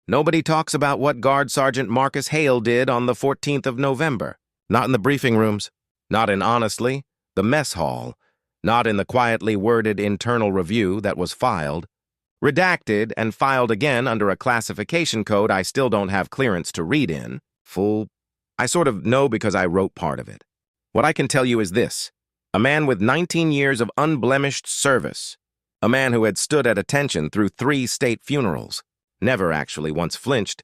Nobody talks about what Guard Sergeant Marcus Hale did on the 14th of November. Not in the briefing rooms. Not in, honestly, the mess hall. Not in the quietly worded internal review that was filed. Redacted and filed again under a classification code I still don't have clearance to read in. Full. I sort of know because I wrote part of it. What I can tell you is this. A man with 19 years of unblemished service. A man who had stood at attention through 3 state funerals. Never actually once flinched.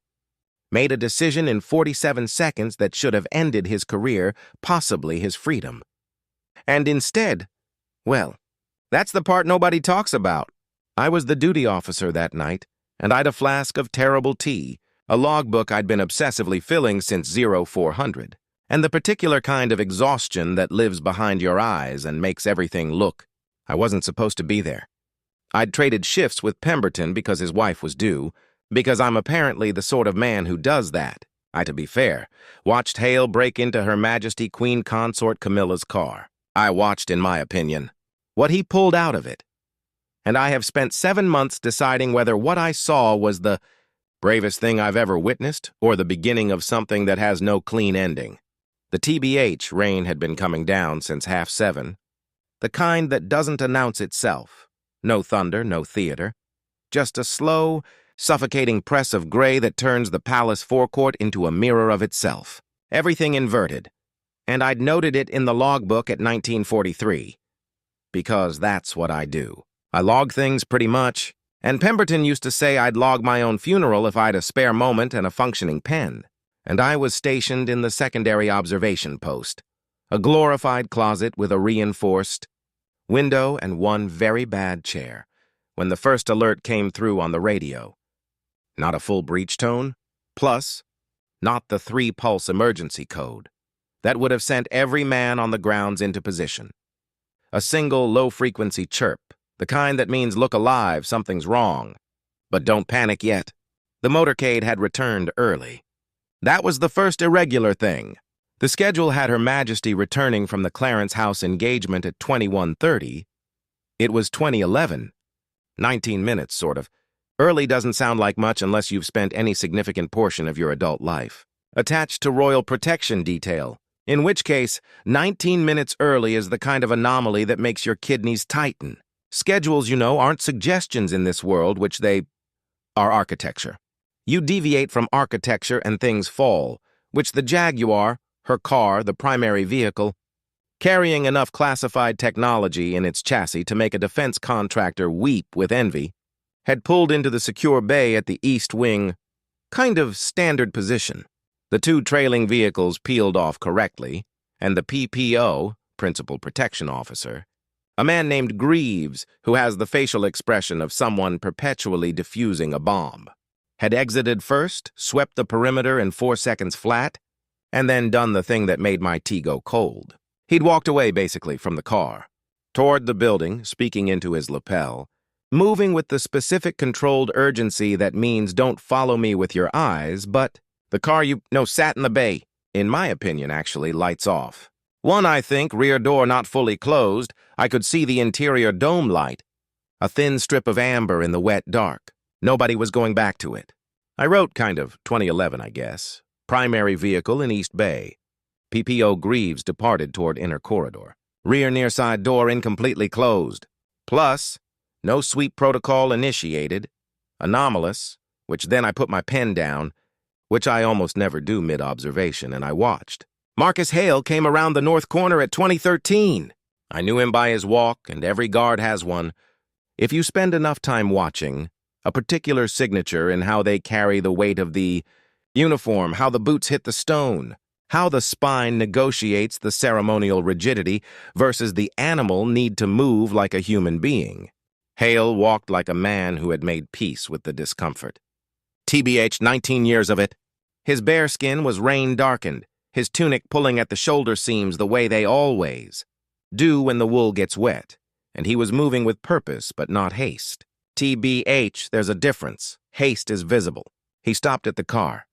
Made a decision in 47 seconds that should have ended his career, possibly his freedom. And instead, well, that's the part nobody talks about. I was the duty officer that night, and I'd a flask of terrible tea, a logbook I'd been obsessively filling since 0400, and the particular kind of exhaustion that lives behind your eyes and makes everything look. I wasn't supposed to be there. I'd traded shifts with Pemberton because his wife was due, because I'm apparently the sort of man who does that. I, to be fair, watched Hale break into Her Majesty Queen Consort Camilla's car. I watched, in my opinion, what he pulled out of it. And I have spent 7 months deciding whether what I saw was the bravest thing I've ever witnessed or the beginning of something that has no clean ending. The TBH rain had been coming down since 7:30. The kind that doesn't announce itself. No thunder, no theater. Just a slow, suffocating press of gray that turns the palace forecourt into a mirror of itself. Everything inverted. And I'd noted it in the logbook at 1943. Because that's what I do. I log things pretty much. And Pemberton used to say I'd log my own funeral if I'd a spare moment and a functioning pen. And I was stationed in the secondary observation post. A glorified closet with a reinforced window and one very bad chair, when the first alert came through on the radio. Not a full breach tone, plus, not the 3-pulse emergency code. That would have sent every man on the grounds into position. A single low-frequency chirp, the kind that means look alive, something's wrong. But don't panic yet. The motorcade had returned early. That was the first irregular thing. The schedule had Her Majesty returning from the Clarence House engagement at 21:30. It was 20:11. 19 minutes, sort of. Early doesn't sound like much unless you've spent any significant portion of your adult life. Attached to royal protection detail, in which case, 19 minutes early is the kind of anomaly that makes your kidneys tighten. Schedules, you know, aren't suggestions in this world, which they are architecture. You deviate from architecture and things fall, which the Jaguar, her car, the primary vehicle, carrying enough classified technology in its chassis to make a defense contractor weep with envy, had pulled into the secure bay at the east wing, kind of standard position. The 2 trailing vehicles peeled off correctly, and the PPO, Principal Protection Officer, a man named Greaves, who has the facial expression of someone perpetually defusing a bomb, had exited first, swept the perimeter in 4 seconds flat, and then done the thing that made my tea go cold. He'd walked away, basically, from the car, toward the building, speaking into his lapel, moving with the specific controlled urgency that means don't follow me with your eyes, but the car sat in the bay. In my opinion, actually, lights off. One, I think, rear door not fully closed. I could see the interior dome light. A thin strip of amber in the wet dark. Nobody was going back to it. I wrote kind of 2011, I guess. Primary vehicle in East Bay. PPO Greaves departed toward inner corridor. Rear near side door incompletely closed. Plus, no sweep protocol initiated. Anomalous, which then I put my pen down, which I almost never do mid-observation, and I watched. Marcus Hale came around the north corner at 2013. I knew him by his walk, and every guard has one. If you spend enough time watching, a particular signature in how they carry the weight of the uniform, how the boots hit the stone, how the spine negotiates the ceremonial rigidity versus the animal need to move like a human being. Hale walked like a man who had made peace with the discomfort. TBH, 19 years of it. His bare skin was rain-darkened, his tunic pulling at the shoulder seams the way they always do when the wool gets wet, and he was moving with purpose but not haste. TBH, there's a difference. Haste is visible. He stopped at the car.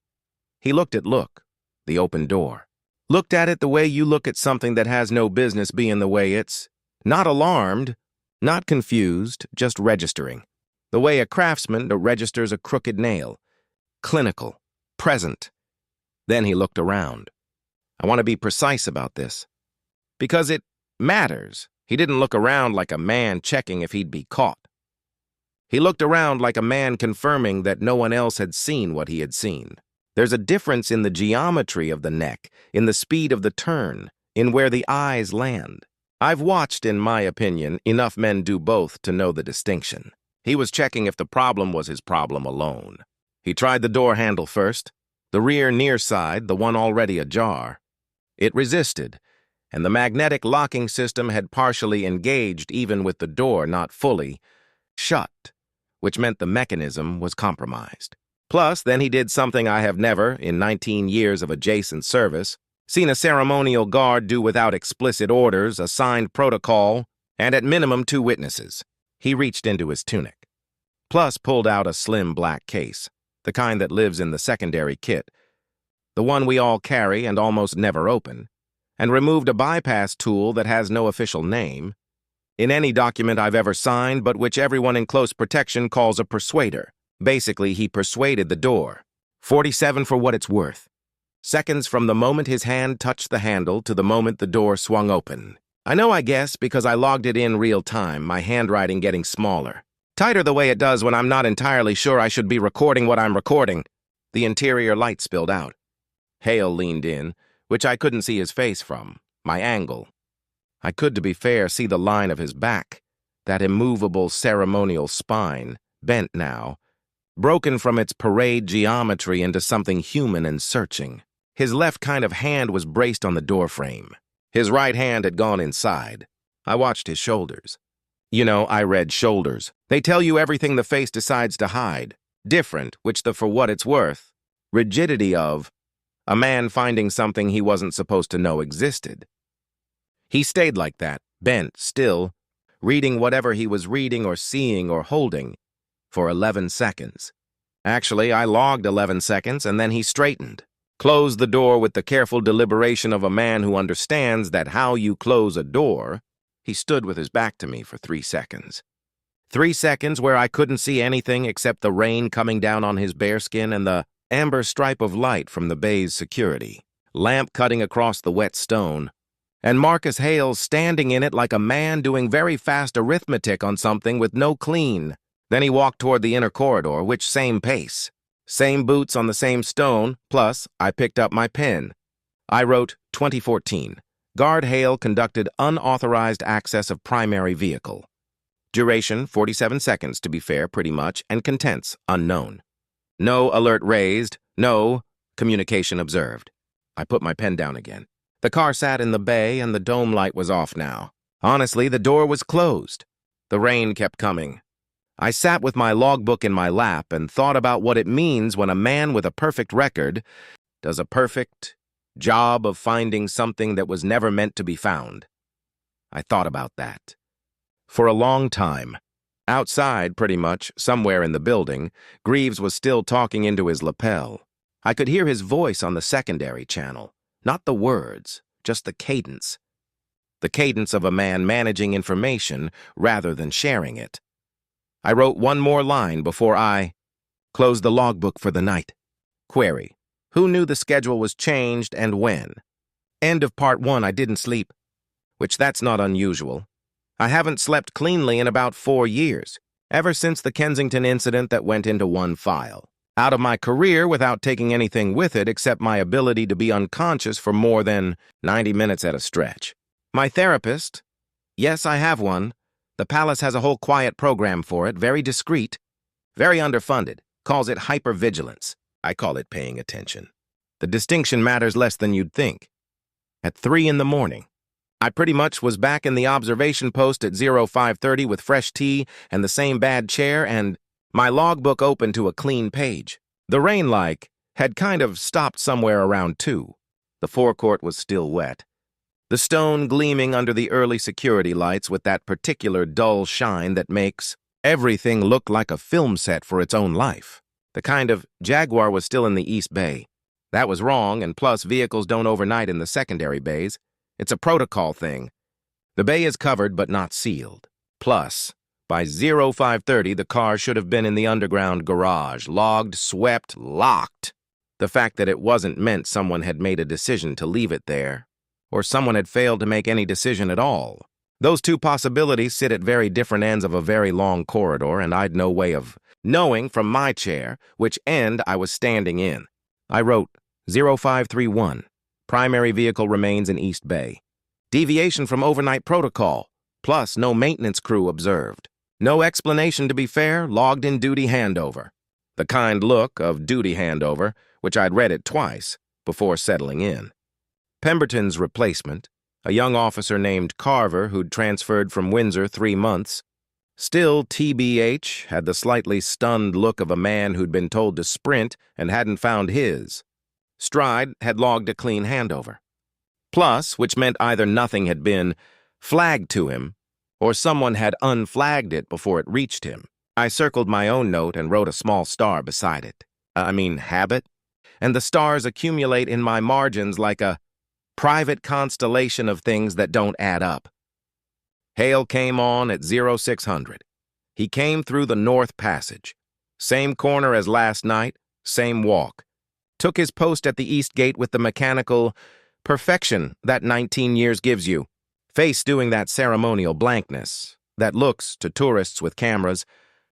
He looked at the open door. Looked at it the way you look at something that has no business being the way it's. Not alarmed, not confused, just registering. The way a craftsman registers a crooked nail. clinical, present. Then he looked around. I want to be precise about this, because it matters. He didn't look around like a man checking if he'd be caught. He looked around like a man confirming that no one else had seen what he had seen. There's a difference in the geometry of the neck, in the speed of the turn, in where the eyes land. I've watched, in my opinion, enough men do both to know the distinction. He was checking if the problem was his problem alone. He tried the door handle first, the rear near side, the one already ajar. It resisted, and the magnetic locking system had partially engaged even with the door not fully shut, which meant the mechanism was compromised. Plus, then he did something I have never, in 19 years of adjacent service, seen a ceremonial guard do without explicit orders, a signed protocol, and at minimum 2 witnesses. He reached into his tunic. Plus pulled out a slim black case, the kind that lives in the secondary kit, the one we all carry and almost never open, and removed a bypass tool that has no official name in any document I've ever signed, but which everyone in close protection calls a persuader. Basically, he persuaded the door. 47 for what it's worth. Seconds from the moment his hand touched the handle to the moment the door swung open. I know, I guess, because I logged it in real time, my handwriting getting smaller. Tighter the way it does when I'm not entirely sure I should be recording what I'm recording. The interior light spilled out. Hale leaned in, which I couldn't see his face from, my angle. I could, to be fair, see the line of his back, that immovable ceremonial spine, bent now, broken from its parade geometry into something human and searching. His left kind of hand was braced on the doorframe. His right hand had gone inside. I watched his shoulders. You know, I read shoulders. They tell you everything the face decides to hide. Different, which the for what it's worth. Rigidity of a man finding something he wasn't supposed to know existed. He stayed like that, bent, still, reading whatever he was reading or seeing or holding, for 11 seconds. Actually, I logged 11 seconds, and then he straightened, closed the door with the careful deliberation of a man who understands that how you close a door. He stood with his back to me for 3 seconds. 3 seconds where I couldn't see anything except the rain coming down on his bare skin and the amber stripe of light from the bay's security, lamp cutting across the wet stone, and Marcus Hale standing in it like a man doing very fast arithmetic on something with no clean. Then he walked toward the inner corridor, which same pace. Same boots on the same stone, plus I picked up my pen. I wrote 2014. Guard Hale conducted unauthorized access of primary vehicle. Duration 47 seconds, to be fair, pretty much, and contents unknown. No alert raised, no communication observed. I put my pen down again. The car sat in the bay and the dome light was off now. Honestly, the door was closed. The rain kept coming. I sat with my logbook in my lap and thought about what it means when a man with a perfect record does a perfect job of finding something that was never meant to be found. I thought about that. For a long time. Outside, pretty much, somewhere in the building, Greaves was still talking into his lapel. I could hear his voice on the secondary channel. Not the words, just the cadence. The cadence of a man managing information rather than sharing it. I wrote one more line before I closed the logbook for the night. Query: who knew the schedule was changed and when? End of part 1. I didn't sleep, which that's not unusual. I haven't slept cleanly in about 4 years, ever since the Kensington incident that went into one file. Out of my career without taking anything with it except my ability to be unconscious for more than 90 minutes at a stretch. My therapist, yes, I have one. The Palace has a whole quiet program for it, very discreet, very underfunded, calls it hypervigilance. I call it paying attention. The distinction matters less than you'd think. At 3 in the morning, I pretty much was back in the observation post at 0530 with fresh tea and the same bad chair and my logbook open to a clean page. The rain, had kind of stopped somewhere around 2. The forecourt was still wet. The stone gleaming under the early security lights with that particular dull shine that makes everything look like a film set for its own life. The kind of Jaguar was still in the East Bay. That was wrong, and plus vehicles don't overnight in the secondary bays. It's a protocol thing. The bay is covered but not sealed. Plus, By 0530, the car should have been in the underground garage, logged, swept, locked. The fact that it wasn't meant someone had made a decision to leave it there, or someone had failed to make any decision at all. Those two possibilities sit at very different ends of a very long corridor, and I'd no way of knowing from my chair which end I was standing in. I wrote 0531. Primary vehicle remains in East Bay. Deviation from overnight protocol, plus no maintenance crew observed. No explanation, to be fair, logged in duty handover. The kind look of duty handover, which I'd read it twice before settling in. Pemberton's replacement, a young officer named Carver who'd transferred from Windsor 3 months, still TBH, had the slightly stunned look of a man who'd been told to sprint and hadn't found his. Stride had logged a clean handover. Plus, which meant either nothing had been flagged to him, or someone had unflagged it before it reached him. I circled my own note and wrote a small star beside it. Habit. And the stars accumulate in my margins like a private constellation of things that don't add up. Hale came on at 0600. He came through the North Passage. Same corner as last night, same walk. Took his post at the East Gate with the mechanical perfection that 19 years gives you. Face doing that ceremonial blankness that looks, to tourists with cameras,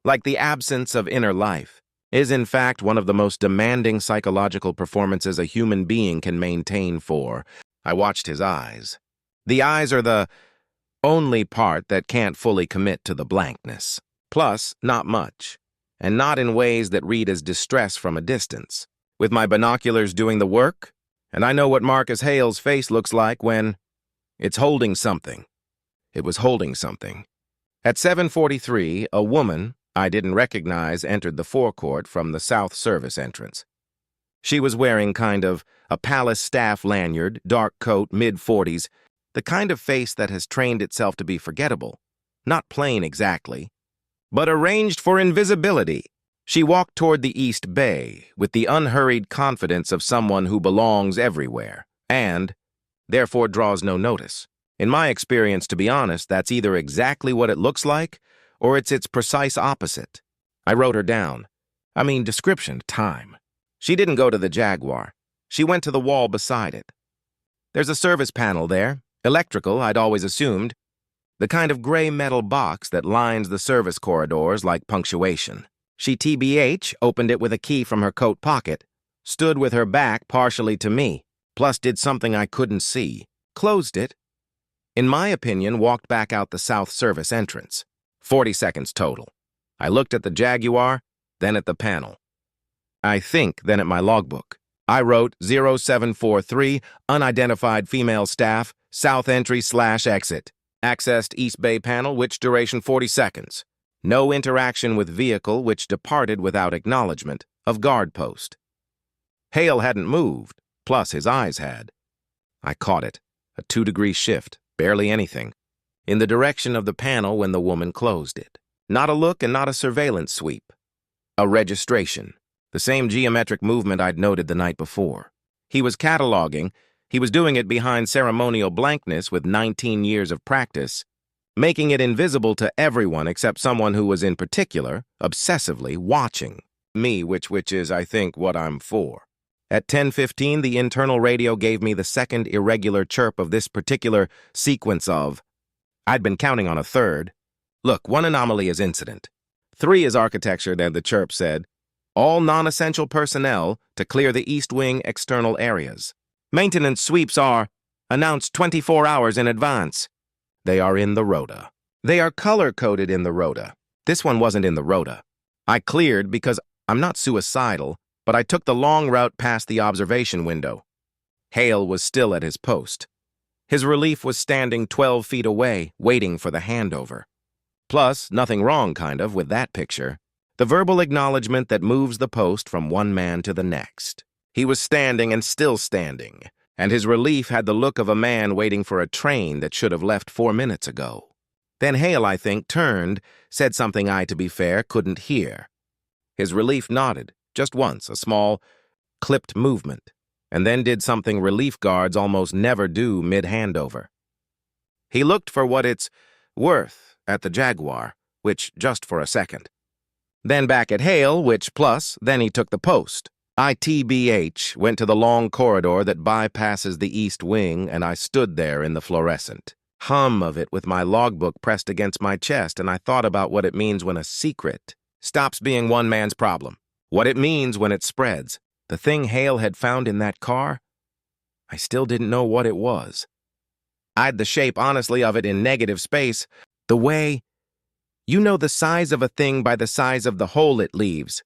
like the absence of inner life, is in fact one of the most demanding psychological performances a human being can maintain for. I watched his eyes. The eyes are the only part that can't fully commit to the blankness. Plus, not much, and not in ways that read as distress from a distance. With my binoculars doing the work, and I know what Marcus Hale's face looks like when it's holding something. It was holding something. At 7:43, a woman I didn't recognize entered the forecourt from the South Service entrance. She was wearing kind of a palace staff lanyard, dark coat, mid-40s, the kind of face that has trained itself to be forgettable. Not plain exactly, but arranged for invisibility. She walked toward the East Bay with the unhurried confidence of someone who belongs everywhere and, therefore, draws no notice. In my experience, to be honest, that's either exactly what it looks like or it's its precise opposite. I wrote her down. Description, time. She didn't go to the Jaguar. She went to the wall beside it. There's a service panel there, electrical, I'd always assumed, the kind of gray metal box that lines the service corridors like punctuation. She TBH opened it with a key from her coat pocket, stood with her back partially to me, plus did something I couldn't see, closed it, in my opinion, walked back out the South Service entrance. 40 seconds total. I looked at the Jaguar, then at the panel. Then at my logbook. I wrote 0743, unidentified female staff, south entry/exit. Accessed East Bay panel, which duration 40 seconds. No interaction with vehicle, which departed without acknowledgement, of guard post. Hale hadn't moved, plus his eyes had. I caught it, a 2-degree shift, barely anything, in the direction of the panel when the woman closed it. Not a look and not a surveillance sweep. A registration, the same geometric movement I'd noted the night before. He was cataloging, he was doing it behind ceremonial blankness with 19 years of practice, making it invisible to everyone except someone who was in particular, obsessively watching me, which is, I think, what I'm for. At 10:15, the internal radio gave me the second irregular chirp of this particular sequence of, I'd been counting on a third. Look, 1 anomaly is incident. 3 is architecture, then the chirp said, all non-essential personnel to clear the East Wing external areas. Maintenance sweeps are announced 24 hours in advance. They are in the rota. They are color-coded in the rota. This one wasn't in the rota. I cleared because I'm not suicidal, but I took the long route past the observation window. Hale was still at his post. His relief was standing 12 feet away, waiting for the handover. Plus, nothing wrong, kind of, with that picture. The verbal acknowledgement that moves the post from one man to the next. He was standing and still standing, and his relief had the look of a man waiting for a train that should have left 4 minutes ago. Then Hale, I think, turned, said something I, to be fair, couldn't hear. His relief nodded, just once, a small, clipped movement, and then did something relief guards almost never do mid-handover. He looked for what it's worth at the Jaguar, which just for a second. Then back at Hale, which plus, then he took the post. ITBH went to the long corridor that bypasses the east wing, and I stood there in the fluorescent hum of it with my logbook pressed against my chest, and I thought about what it means when a secret stops being one man's problem. What it means when it spreads. The thing Hale had found in that car? I still didn't know what it was. I'd the shape, honestly, of it in negative space. The way, you know, the size of a thing by the size of the hole it leaves.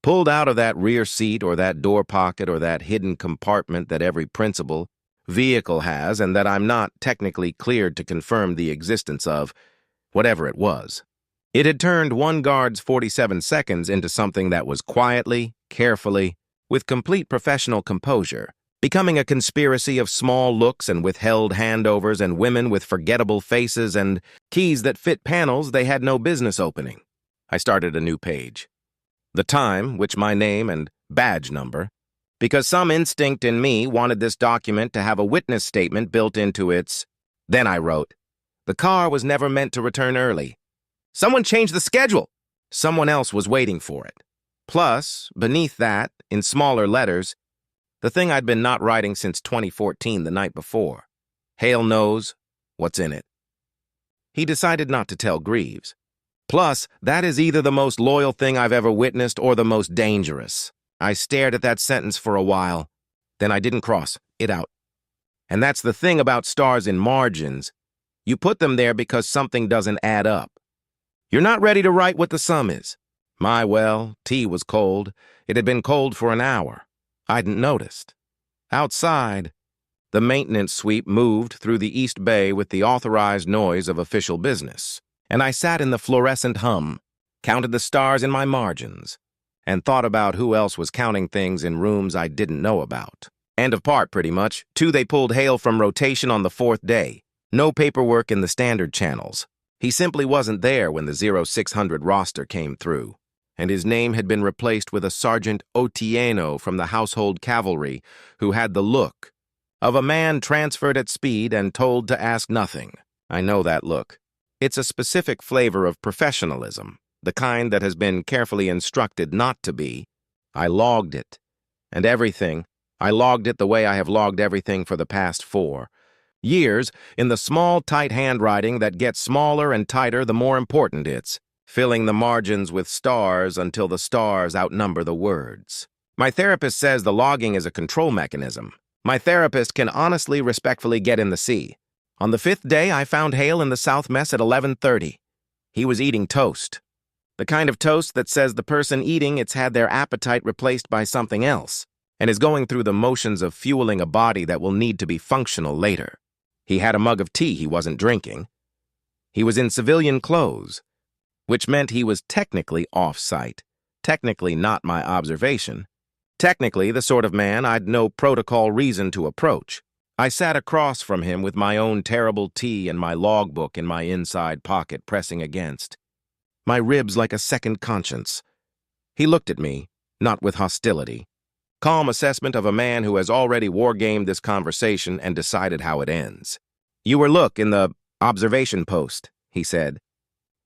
Pulled out of that rear seat or that door pocket or that hidden compartment that every principal vehicle has and that I'm not technically cleared to confirm the existence of, whatever it was. It had turned one guard's 47 seconds into something that was quietly, carefully, with complete professional composure, becoming a conspiracy of small looks and withheld handovers and women with forgettable faces and keys that fit panels they had no business opening. I started a new page. The time, which my name and badge number, because some instinct in me wanted this document to have a witness statement built into its. Then I wrote, the car was never meant to return early. Someone changed the schedule. Someone else was waiting for it. Plus, beneath that, in smaller letters, the thing I'd been not writing since 2014 the night before. Hale knows what's in it. He decided not to tell Greaves. Plus, that is either the most loyal thing I've ever witnessed or the most dangerous. I stared at that sentence for a while. Then I didn't cross it out. And that's the thing about stars in margins. You put them there because something doesn't add up. You're not ready to write what the sum is. Tea was cold. It had been cold for an hour. I hadn't noticed. Outside, the maintenance sweep moved through the East Bay with the authorized noise of official business, and I sat in the fluorescent hum, counted the stars in my margins, and thought about who else was counting things in rooms I didn't know about. End of part, pretty much. 2, they pulled Hale from rotation on the 4th day. No paperwork in the standard channels. He simply wasn't there when the 0600 roster came through, and his name had been replaced with a Sergeant Otieno from the Household Cavalry who had the look of a man transferred at speed and told to ask nothing. I know that look. It's a specific flavor of professionalism, the kind that has been carefully instructed not to be. I logged it, and everything. I logged it the way I have logged everything for the past 4 years, in the small, tight handwriting that gets smaller and tighter the more important it's, filling the margins with stars until the stars outnumber the words. My therapist says the logging is a control mechanism. My therapist can honestly, respectfully get in the sea. On the 5th day, I found Hale in the South Mess at 11:30. He was eating toast. The kind of toast that says the person eating it's had their appetite replaced by something else, and is going through the motions of fueling a body that will need to be functional later. He had a mug of tea he wasn't drinking. He was in civilian clothes, which meant he was technically off-site, technically not my observation, technically the sort of man I'd no protocol reason to approach. I sat across from him with my own terrible tea and my logbook in my inside pocket pressing against, my ribs like a second conscience. He looked at me, not with hostility. Calm assessment of a man who has already wargamed this conversation and decided how it ends. You were in the observation post, he said.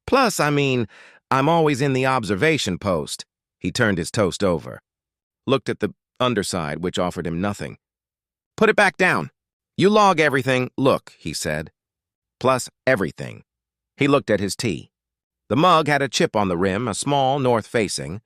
Plus, I'm always in the observation post. He turned his toast over, looked at the underside, which offered him nothing. Put it back down. You log everything. Look, he said. Plus everything. He looked at his tea. The mug had a chip on the rim, a small north-facing,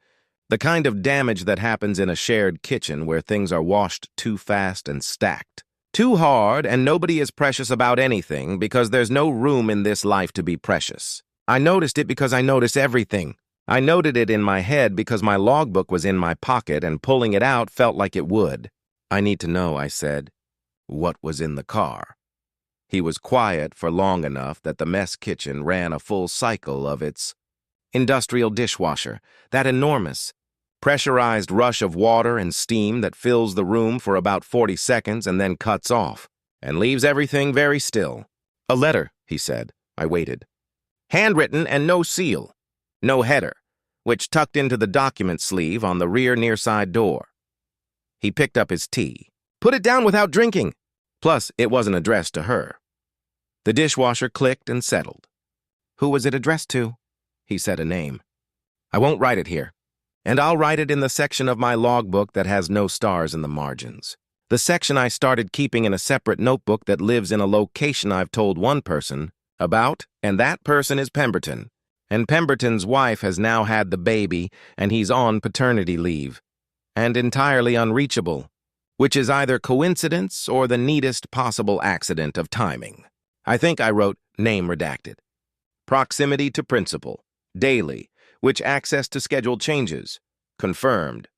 the kind of damage that happens in a shared kitchen where things are washed too fast and stacked. Too hard, and nobody is precious about anything because there's no room in this life to be precious. I noticed it because I notice everything. I noted it in my head because my logbook was in my pocket and pulling it out felt like it would. I need to know, I said, what was in the car. He was quiet for long enough that the mess kitchen ran a full cycle of its industrial dishwasher, that enormous, pressurized rush of water and steam that fills the room for about 40 seconds and then cuts off, and leaves everything very still. A letter, he said. I waited. Handwritten and no seal. No header, which tucked into the document sleeve on the rear near side door. He picked up his tea. Put it down without drinking. Plus, it wasn't addressed to her. The dishwasher clicked and settled. Who was it addressed to? he said a name. I won't write it here. And I'll write it in the section of my logbook that has no stars in the margins. The section I started keeping in a separate notebook that lives in a location I've told one person about, and that person is Pemberton. And Pemberton's wife has now had the baby, and he's on paternity leave. And entirely unreachable, which is either coincidence or the neatest possible accident of timing. I think I wrote name redacted. Proximity to principal. Daily, which access to scheduled changes. Confirmed.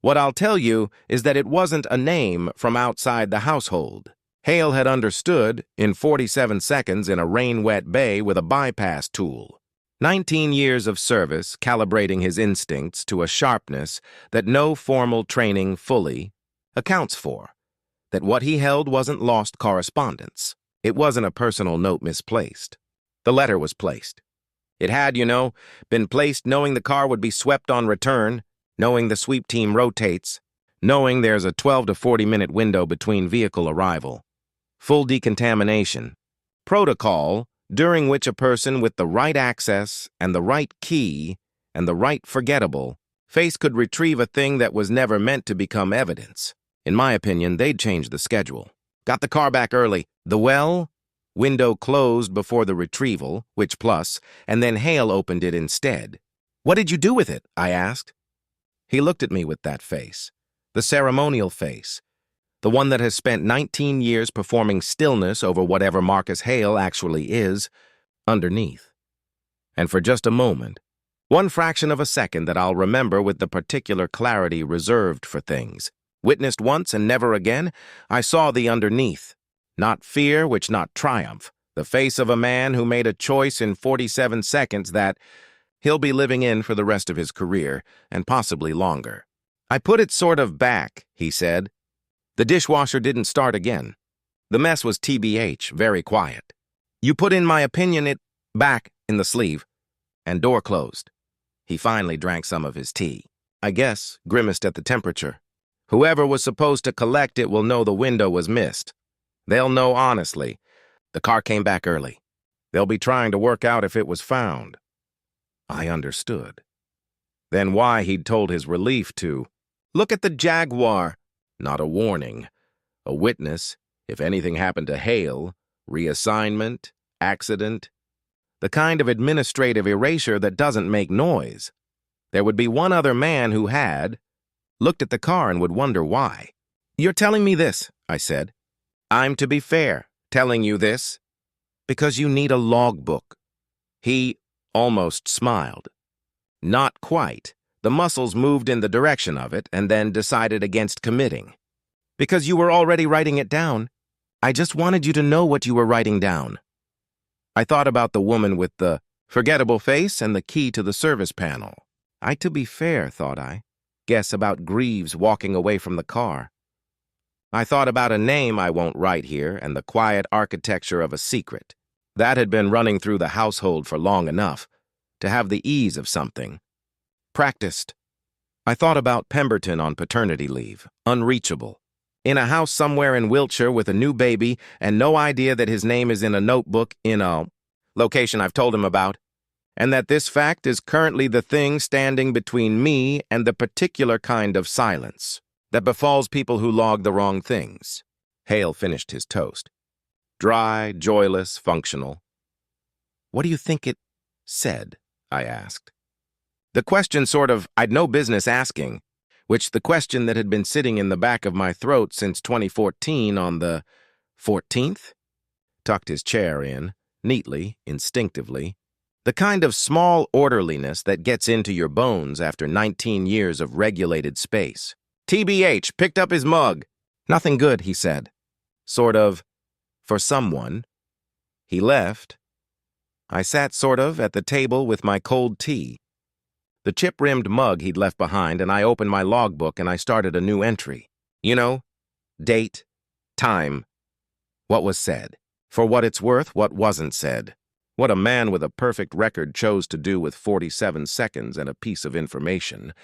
What I'll tell you is that it wasn't a name from outside the household. Hale had understood in 47 seconds in a rain-wet bay with a bypass tool. 19 years of service calibrating his instincts to a sharpness that no formal training fully accounts for. That what he held wasn't lost correspondence. It wasn't a personal note misplaced. The letter was placed. It had, been placed knowing the car would be swept on return, knowing the sweep team rotates, knowing there's a 12 to 40-minute window between vehicle arrival. Full decontamination. Protocol during which a person with the right access and the right key and the right forgettable face could retrieve a thing that was never meant to become evidence. In my opinion, they'd changed the schedule. Got the car back early. Window closed before the retrieval, which plus, and then Hale opened it instead. What did you do with it? I asked. He looked at me with that face, the ceremonial face, the one that has spent 19 years performing stillness over whatever Marcus Hale actually is, underneath. And for just a moment, one fraction of a second that I'll remember with the particular clarity reserved for things, witnessed once and never again, I saw the underneath. Not fear, which not triumph, the face of a man who made a choice in 47 seconds that he'll be living in for the rest of his career, and possibly longer. I put it sort of back, he said. The dishwasher didn't start again. The mess was TBH, very quiet. You put in my opinion it back in the sleeve, and door closed. He finally drank some of his tea. I guess, grimaced at the temperature. Whoever was supposed to collect it will know the window was missed. They'll know honestly. The car came back early. They'll be trying to work out if it was found. I understood. Then why he'd told his relief to look at the Jaguar. Not a warning. A witness, if anything happened to Hale, reassignment, accident. The kind of administrative erasure that doesn't make noise. There would be one other man who had looked at the car and would wonder why. You're telling me this, I said. I'm, to be fair, telling you this because you need a logbook. He almost smiled. Not quite. The muscles moved in the direction of it and then decided against committing. Because you were already writing it down. I just wanted you to know what you were writing down. I thought about the woman with the forgettable face and the key to the service panel. To be fair, thought I. Guess about Greaves walking away from the car. I thought about a name I won't write here and the quiet architecture of a secret. That had been running through the household for long enough to have the ease of something. Practiced. I thought about Pemberton on paternity leave, unreachable. In a house somewhere in Wiltshire with a new baby and no idea that his name is in a notebook in a location I've told him about, and that this fact is currently the thing standing between me and the particular kind of silence that befalls people who log the wrong things. Hale finished his toast. Dry, joyless, functional. What do you think it said? I asked. The question I'd no business asking, which the question that had been sitting in the back of my throat since 2014 on the 14th? Tucked his chair in, neatly, instinctively. The kind of small orderliness that gets into your bones after 19 years of regulated space. TBH picked up his mug. Nothing good, he said. For someone. He left. I sat at the table with my cold tea. The chip-rimmed mug he'd left behind, and I opened my logbook and I started a new entry. Date, time, what was said. For what it's worth, what wasn't said. What a man with a perfect record chose to do with 47 seconds and a piece of information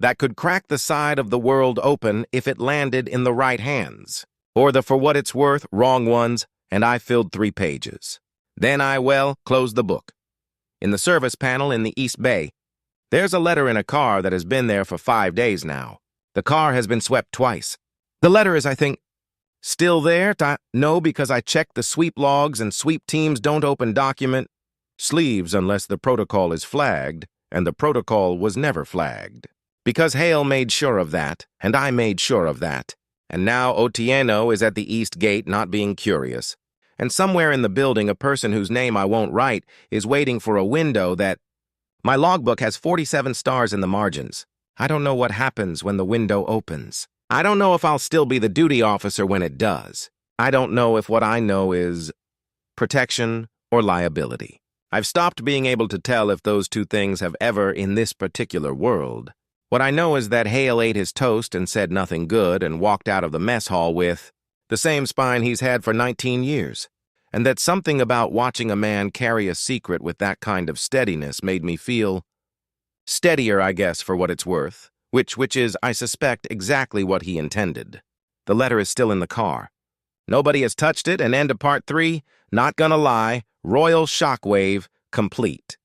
that could crack the side of the world open if it landed in the right hands. Or the for what it's worth, wrong ones, and I filled 3 pages. Then I closed the book. in the service panel in the East Bay. There's a letter in a car that has been there for 5 days now. The car has been swept twice. The letter is, I think, still there? No, because I checked the sweep logs and sweep teams don't open document sleeves unless the protocol is flagged, and the protocol was never flagged. Because Hale made sure of that, and I made sure of that. And now Otieno is at the East Gate not being curious. And somewhere in the building, a person whose name I won't write is waiting for a window that... My logbook has 47 stars in the margins. I don't know what happens when the window opens. I don't know if I'll still be the duty officer when it does. I don't know if what I know is protection or liability. I've stopped being able to tell if those two things have ever in this particular world. What I know is that Hale ate his toast and said nothing good and walked out of the mess hall with the same spine he's had for 19 years, and that something about watching a man carry a secret with that kind of steadiness made me feel steadier, I guess, for what it's worth, which is, I suspect, exactly what he intended. The letter is still in the car. Nobody has touched it, and end of part 3, not gonna lie, royal shockwave, complete.